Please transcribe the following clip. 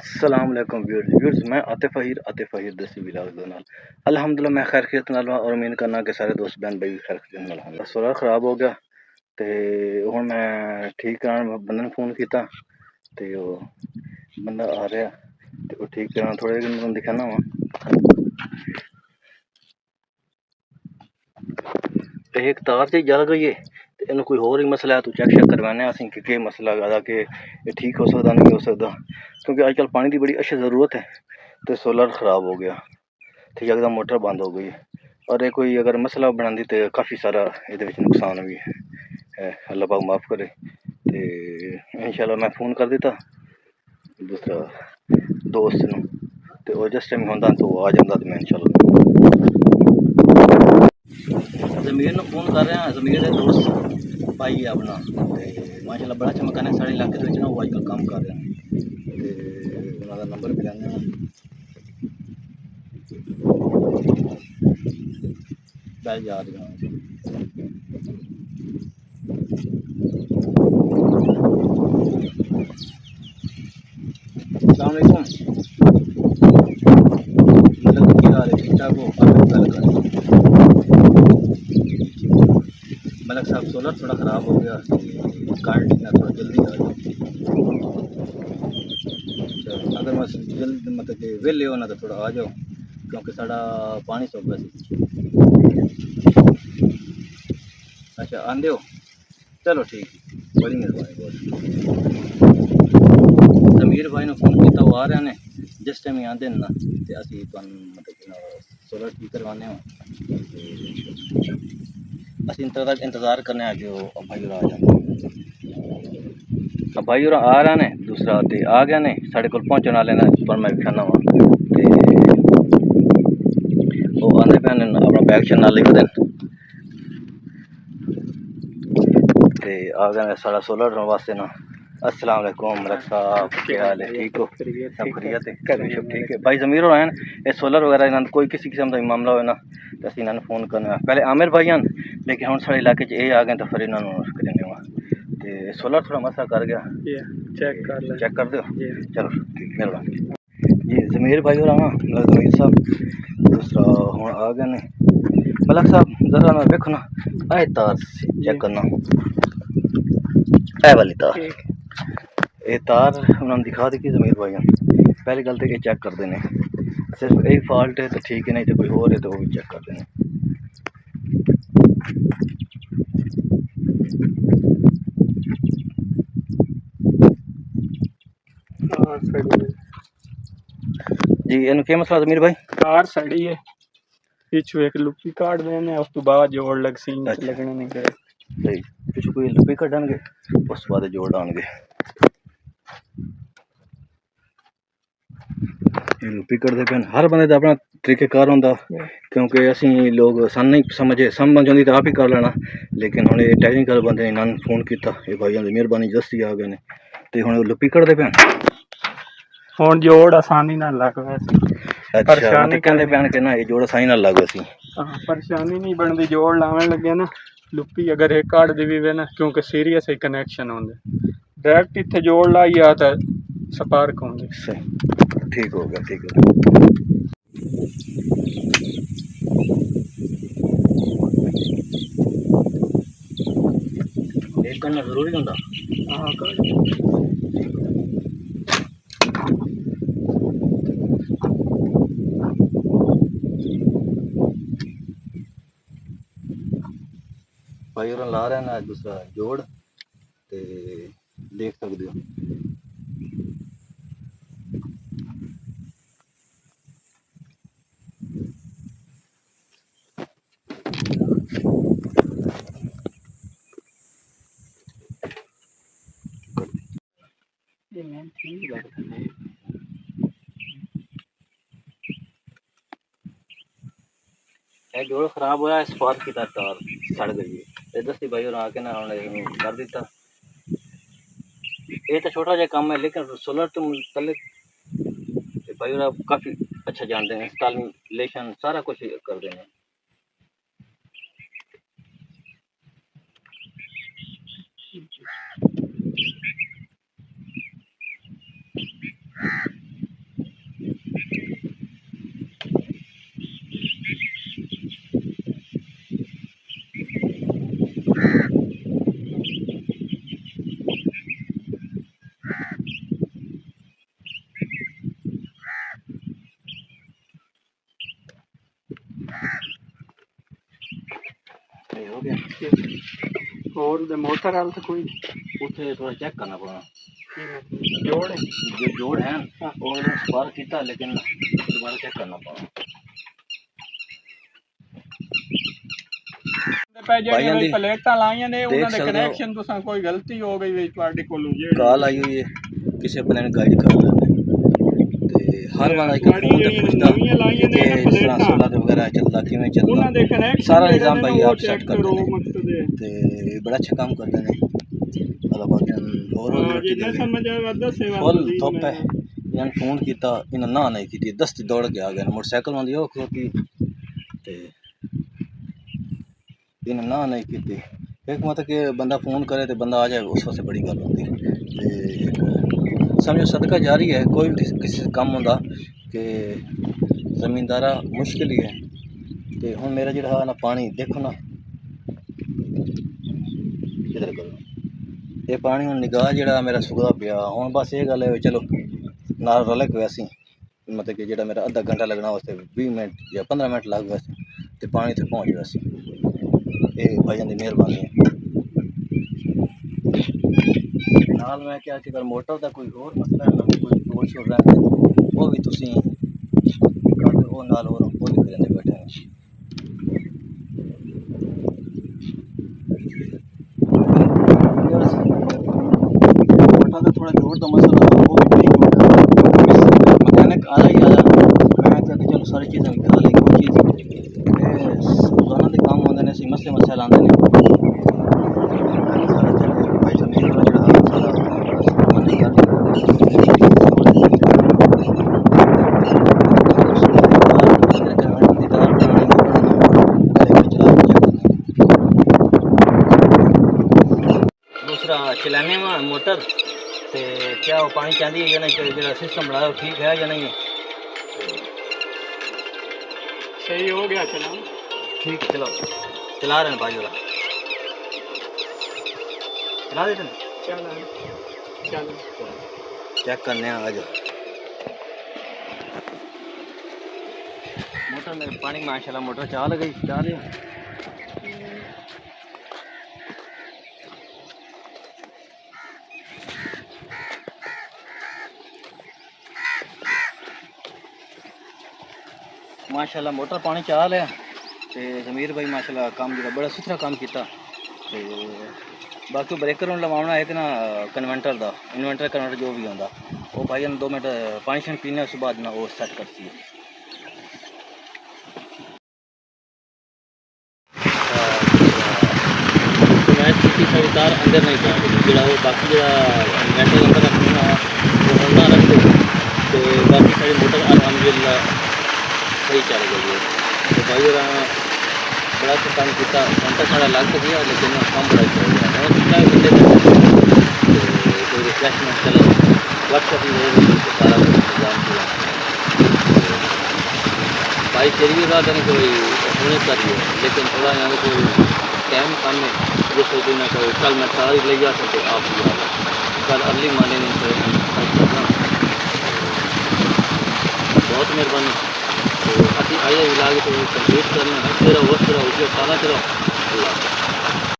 अस्सलाम वालेकुम व्यूअर्स मैं आतिफ फ़हीर दसी विलाग दे नाल अल्हम्दुलिल्लाह मैं खैर खैरियत नाल और उम्मीद करना कि सारे दोस्त बहन भाई भी खैर खैरियत नाल होंगे। सोलर खराब हो गया ते हुण मैं ठीक कराने बंदे ने फ़ोन किया ते ओह बंदा आ रहा ते ओह ठीक कराना थोड़े दिन मैं दिखाना वा ते एक तार से जल गई है ते इन्हू कोई होर ही मसला है तो चेक करवाने असीं कि केह् मसला है कि ये ठीक हो सकता नहीं हो सकता क्योंकि आजकल पानी की बड़ी अच्छी ज़रूरत है। तो सोलर ख़राब हो गया तो यकदम मोटर बंद हो गई और ये कोई अगर मसला बनाती तो काफ़ी सारा ये नुकसान भी है अल्लाह पाक माफ़ करे। तो इंशाल्लाह मैं फ़ोन कर दिता दूसरा दोस्त नूं ते ओह जिस टाइम होंदा तो आ जाता तो मैं इंशाल्लाह ज़मीर नूं फ़ोन कर रहा ज़मीर के दोस्त भाई अपना माशाल्लाह बड़ा अच्छा मकान है साढ़े इलाके ना वो अजकल काम कर रहे हैं तो उन्होंने नंबर भी लेने बैल जा रही हूँ। अस्सलाम वालेकुम मतलब क्या हाल है ठीक ठाक हो मलक साहब सोलर थोड़ा ख़राब हो गया कार्ड ना थोड़ा जल्दी आ जाओ अगर मैं जल्द मतलब कि वेले हो ना तो थोड़ा आ जाओ क्योंकि साढ़ा पानी सूख गया। अच्छा आंदे हो चलो ठीक बड़ी मेहरबानी बहुत ज़मीर भाई ने फ़ोन किया वो आ रहे हैं जिस टाइम आते हैं ना तो असी मतलब सोलर ठीक करवाने अस इंतज़ार करने कि भाई आ जाए भाई और आ रहे हैं दूसरा ते आ गया ने साढ़े को पहुँचने वाले ने पर मैं खाना वा वो आते पे अपना बैग छड़ना लिख दें ते आ गए साढ़ा सोलर वास्ते ना। अस्सलाम वालेकुम मलक साहब क्या हाल है ठीक हो सब खैरियत है सब ठीक है भाई ज़मीर हो हैं ये सोलर वगैरह इन्होंने कोई किसी किस्म का मामला हो ना तो असं इन्होंने फ़ोन करना पहले आमिर भाई हैं लेकिन हम साढ़े इलाके ये आ गए तो फिर इन्होंने करने वा तो सोलर थोड़ा मसला कर गया चेक कर दो चलो ठीक मेहरबानी जी ज़मीर भाई और आवा मतलब ज़मीर साहब दूसरा हूँ आ गए ने मलक साहब ज़रा ना देखो ना आए तार चेक करना है वाली तार ये तार उन्होंने दिखा दी कि ज़मीर भाई पहली गल तो ये चेक करते हैं सिर्फ यही फॉल्ट है तो ठीक है नहीं तो कोई और है तो वो भी चेक करते हैं। जी इन क्या मसला ज़मीर भाई कार सड़ी है पिछू एक लुप्पी काट देने उस तो बाद जोड़ लग सी लगने नहीं गए सही पिछू कोई लुप्पी कढ़नगे उस बाद जोड़ डालगे लुप्पी कढ़ते पे हर बंदे का अपना तरीक़ेकार होंदा क्योंकि असी लोग सन नहीं समझ आती तो आप ही कर लेना लेकिन हम ये टैक्नीकल बंदे इन्होंने फोन किया ये भाइयों की मेहरबानी जस्ती आ गए तो हम लुप्पी कढ़ते पे हुण जोड़ आसानी ना लग वैसे परेशानी कहते पे कि ना ये जोड़ आसानी ना लग वैसी परेशानी नहीं बनती जोड़ लाने लगे ना लुप्पी अगर एक काट दी भी ना क्योंकि सीरियस है कनैक्शन होंगे डायरेक्ट इतने जोड़ लाई आ तो स्पार्क होंगे ठीक हो गया ठीक हो एक करना जरूरी होंदा हाँ भाई और ला रहे हैं ना दूसरा जोड़ ते देख सकते हो ये मैंने ठीक लगता है जोड़ खराब होया स्पार्क की तार सड़ गई है दस्ती भाई और आके ना उन्होंने कर दिता ये तो छोटा जहा काम है लेकिन सोलर तो मुतल्लिक भाई और काफ़ी अच्छा जानते हैं इंस्टॉलेशन सारा कुछ कर देंगे। हो गया और मोटर वाल तो कोई उसे थोड़ा चेक करना पड़ा जोड़ है जो जोड़ है और स्पार्क किया लेकिन दोबारा चेक करना पड़ा ਜਿਹੜੀ ਪਲੇਟਾਂ ਲਾਈਆਂ ਨੇ ਉਹਨਾਂ ਦੇ देख सकते हो ਕਨੈਕਸ਼ਨ ਤੋਂ ਕੋਈ ਗਲਤੀ ਹੋ ਗਈ ਵਿੱਚ ਤੁਹਾਡੇ ਕੋਲੋਂ ਕਾਲ ਆਈ ਹੋਈ ਹੈ ਕਿਸੇ ਆਪਣੇ ਨੇ ਗਾਈਡ ਕਰ ਰਹੇ ਨੇ ਤੇ ਹਰ ਵਾਰ ਇੱਕ ਫੋਨ ਤੇ ਪੁੱਛਦਾ ਕਿ ਜਿਸ ਤਰ੍ਹਾਂ ਸੋਲਰ ਵਗੈਰਾ ਚੱਲਦਾ ਕਿਵੇਂ ਚੱਲਦਾ ਉਹਨਾਂ ਦੇ ਕਨੈਕਸ਼ਨ ਸਾਰਾ ਨਿਜ਼ਾਮ ਭਾਈ ਆਪ ਸੈੱਟ ਕਰਦੇ ਕਰੋ ਨੇ ਮਕਸਦ ਹੈ ਤੇ ਬੜਾ ਅੱਛਾ ਕੰਮ ਕਰਦੇ ਨੇ ਅੱਲਾਹ ਬਾਕੀ ਹੋਰ ਰੋਟੀ ਜਿੰਨਾ ਸਮਝ ਆਇਆ ਦੱਸੇ ਫੁੱਲ ਧੁੱਪ ਹੈ ਇਹਨਾਂ ਫੋਨ ਕੀਤਾ ਇਹਨਾਂ ਨਾ ਨਹੀਂ ਕੀਤੀ ਦਸਤੀ ਦੌੜ ਕੇ ਆ ਗਏ ਮੋਟਰਸਾਈਕਲ ਵਾਲੀ ਉਹ ਖਲੋਤੀ ਤੇ ਇਹਨਾਂ ਨਾ ਨਹੀਂ ਕੀਤੀ ਇੱਕ ਮਤਲਬ ਕਿ ਬੰਦਾ ਫੋਨ ਕਰੇ ਤੇ ਬੰਦਾ ਆ ਜਾਏ ਉਸ ਵਾਸਤੇ ਬੜੀ ਗੱਲ ਹੁੰਦੀ ਤੇ ਸਮਝੋ ਸਦਕਾ ਜਾਰੀ ਹੈ ਕੋਈ ਵੀ ਕਿਸੇ ਕੰਮ ਹੁੰਦਾ ਕਿ ਜ਼ਮੀਨਦਾਰਾ ਮੁਸ਼ਕਿਲ ਹੀ ਹੈ ਤੇ ਹੁਣ ਮੇਰਾ ਜਿਹੜਾ ਨਾ ਪਾਣੀ ਦੇਖੋ ਨਾ ਕਿਧਰ ਕਰੋ ਇਹ ਪਾਣੀ ਹੁਣ ਨਿਗਾਹ ਜਿਹੜਾ ਮੇਰਾ ਸੁੱਕਦਾ ਪਿਆ ਹੁਣ ਬਸ ਇਹ ਗੱਲ ਹੈ ਵੀ ਚਲੋ ਨਾਲ ਰਲਕ ਵੈਸੀ ਮਤਲਬ ਕਿ ਜਿਹੜਾ ਮੇਰਾ ਅੱਧਾ ਘੰਟਾ ਲੱਗਣਾ ਵਾਸਤੇ 20 ਮਿੰਟ ਜਾਂ 15 ਮਿੰਟ ਲੱਗ ਵੈਸੇ ਤੇ ਪਾਣੀ ਤੇ ਪਹੁੰਚ ਗਿਆ ਸੀ ਇਹ ਭਾਈਆਂ ਦੀ ਮਿਹਰਬਾਨੀ ਹੈ ਨਾਲ ਮੈਂ ਕਿਹਾ ਕਿ ਅਗਰ ਮੋਟਰ ਦਾ ਕੋਈ ਹੋਰ ਮਸਲਾ ਹੈ ਕੋਈ ਹੋਰ ਸ਼ੋਰ ਰਹਿੰਦਾ ਉਹ ਵੀ ਤੁਸੀਂ ਉਹ ਨਾਲ ਹੋਰ ਉਹ ਲਿਖ ਜਾਂਦੇ ਬੈਠੇ ਨੇ ਮੋਟਰ ਦਾ ਥੋੜਾ ਜ਼ੋਰ ਦਾ ਮਸਲਾ ਉਹ ਵੀ ਠੀਕ ਹੋ ਗਿਆ ਮਕੈਨਿਕ ਆ ਹੀ ਆਇਆ ਮੈਂ ਕਿਹਾ ਕਿ ਚਲੋ ਸਾਰੀ ਚੀਜ਼ਾਂ ਵੀ ਕਰਾ ਲਈ ਕੋਈ ਚੀਜ਼ रोजाना के काम होंगे ने मसले मसाइल आते हैं सारा चल भाई जमीन का जो सारा मन कर दूसरा चलाने में मोटर ते क्या वो पानी चाहती है या नहीं जो सिस्टम बनाया ठीक है या नहीं सही हो गया चला ठीक है चलो चला रहे हैं भाई वाला चला देते हैं चल चेक करने आज मोटर में पानी माशाल्लाह मोटर चाल गई चाल माशाल्लाह मोटर पानी चाल है ते जमीर भाई माशाल्लाह काम जो बड़ा सुथरा काम किया ते बाकी ब्रेकर लवाना है ना कन्वेंटर का इन्वेंटर कन्वेंटर जो भी आता वो भाई 2 मिनट पानी शानी पीने उस बाद ना वो सेट करती है मैं छोटी सारी तार अंदर नहीं जा रही जो बाकी जो इन्वेंटर अंदर रखना वो अंदर रख दो तो बाकी सारी मोटर अलहमदुलिल्लाह सही चल गई है तो भाई बड़ा अच्छा काम किया घंटा सारा लग तो गया लेकिन काम बड़ा अच्छा हो गया और जितना भी बंदे करते कोई रिफ्रेशमेंट चलो व्हाट्सएप ही सारा कुछ इंतजाम किया भाई तेरी भी बात है ना कोई होने चाहिए लेकिन थोड़ा यहाँ पे कोई टाइम कम है जो सोचो ना कोई कल मैं सारी ले जा सकते आप भी आ कल अर्ली मॉर्निंग बहुत मेहरबानी तो अभी आइए इलाज तो कंप्लीट करना है तेरा वो तेरा उसके सारा तेरा